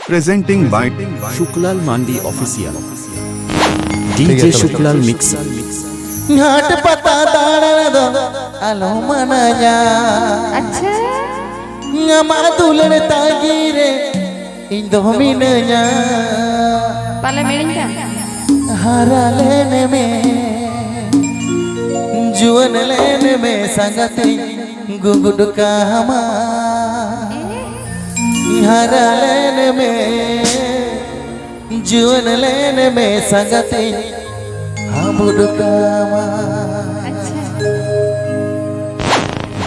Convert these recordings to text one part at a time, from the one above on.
Presenting by Shuklal मांडी official DJ Shuklal mix घाट पता दाड़ दो आलो मनया अच्छा ngama dulan tagire indo minanya pala miling kan haralene me juan lene me sangati gugud kama haralene me juan lene me sangati hamud kama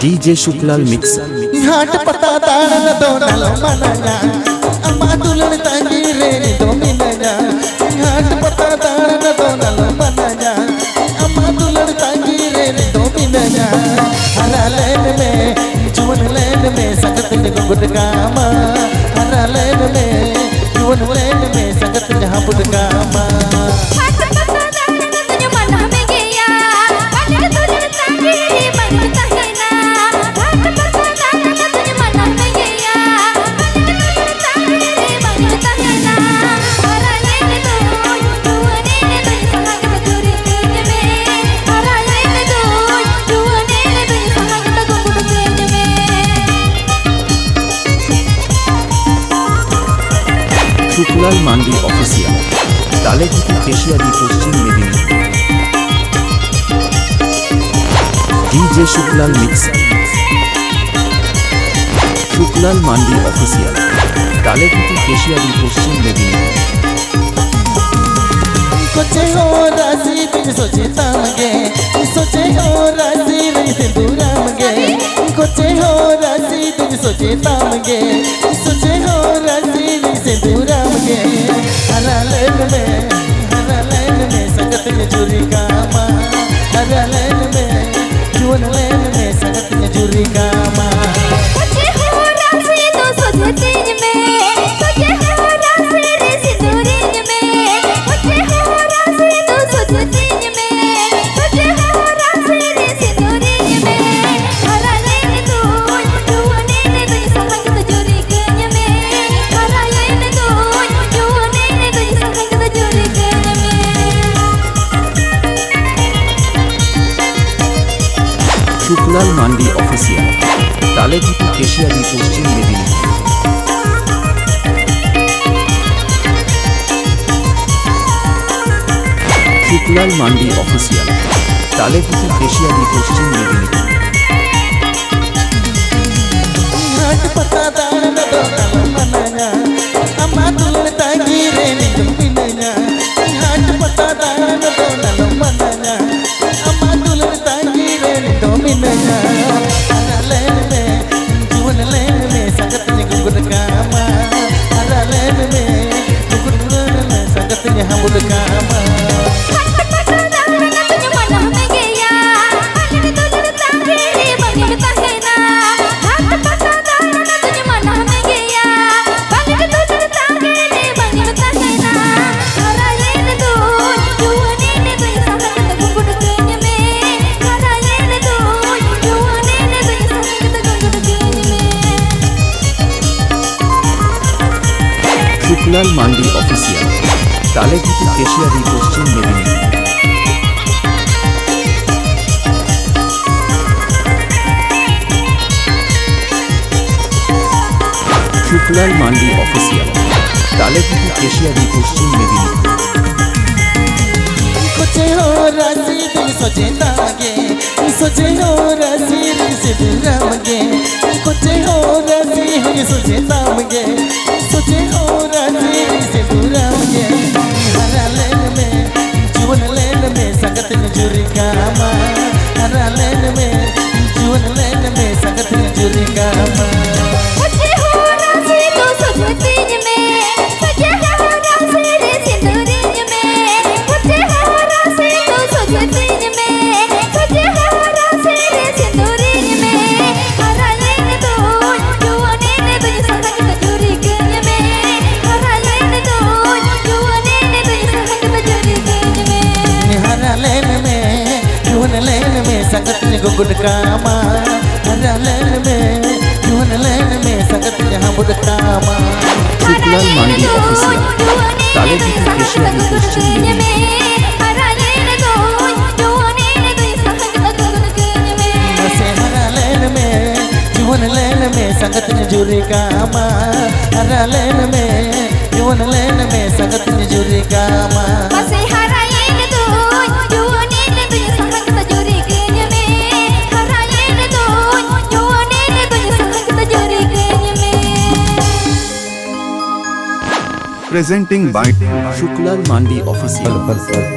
DJ Shuklal mix घाट पता दाड़ दो नलो मनया अम्मा दुल्हन तांगी रे दो मिनया घाट पता दाड़ दो नलो मनया अम्मा दुल्हन तांगी रे दो मिनया हरा लेन में जुवन लेन में संगत गुड कामा हरा लेन में जुवन लेन में संगत जहां बुड कामा शुक्लाल मांडी ऑफिशियल तालेपुर केशियारी पश्चिम मेदिनीपुर डीजे शुक्लाल मिक्स शुक्लाल मांडी ऑफिशियल तालेपुर केशियारी पश्चिम मेदिनीपुर सोचे हो राजी बिन सोचे तामगे सोचे हो राजी नहीं सिंदूरामगे सोचे हो राजी बिन सोचे तामगे सोचे हो राजी नहीं सिंदूरामगे हरा लेन में संगत में जुरी कामा हरा लेन में जुवन लेन में संगत में जुरी कामा सोचे हो राजी तो सोचे तीन में सोचे हो राजी रे सिंदूरीन में सोचे हो राजी तो सोचे तीन में सोचे हो राजी रे सिंदूरीन में हरा लेन तो जुवने ने तुझ संगत जुरी कन्य में हरा लेन तो जुवने ने तुझ संगत जुरी कन्य में शुक्लाल मांडी ऑफिशियल तालेपुर केशियारी पश्चिम मेदिनीपुर शुक्लाल मांडी ऑफिशियल तालेपुर केशियारी पश्चिम मेदिनीपुर घाट पता दाड़ दो नलो मनया अम्मा दुल्हन तांगी रे दो मिनया घाट पता दाड़ दो नलो मनया अम्मा दुल्हन तांगी रे दो मिनया हरा लेन में जुवन लेन में संगत गुड कामा हरा लेन में गुड लेन में संगत हमud कामा शुक्लाल मांडी ऑफिशियल तालेपुर केशियारी पश्चिम मेदिनीपुर शुक्लाल मांडी ऑफिशियल तालेपुर केशियारी पश्चिम मेदिनीपुर सोचे हो राजी दिल सोचे तागे सोचे हो राजी दिल से दुरामगे सोचे हो राजी हम सोचे तामगे सोचे हो राजी दिल से दुरामगे हरा लेन में जुवन लेन में संगत में जुरी कामा हरा लेन में जुवन लेन में संगत में जुरी कामा सोचे हो राजी तो सोचे तीन में सोचे हो राजी रे सिंदूरीन में सोचे हो राजी तो सोचे तीन में सोचे हो राजी रे सिंदूरीन में हरा लेन तो जुवने ने तुझ संगत जुरी कन्य में हरा लेन तो जुवने ने तुझ संगत जुरी कन्य में हरा लेन में जुवन लेन में संगत गुड कामा हरा लेन में जुवन लेन में संगत हमud कामा शुक्लाल मांडी তালে দিকে কেশিয়ারি পশ্চিম মেদিনীপুর से हरा लेन में जुवन लेन में संगत जुरी कामा हरा लेन में जुवन लेन में संगत जुरी कामा presenting by Sukhlal mandi official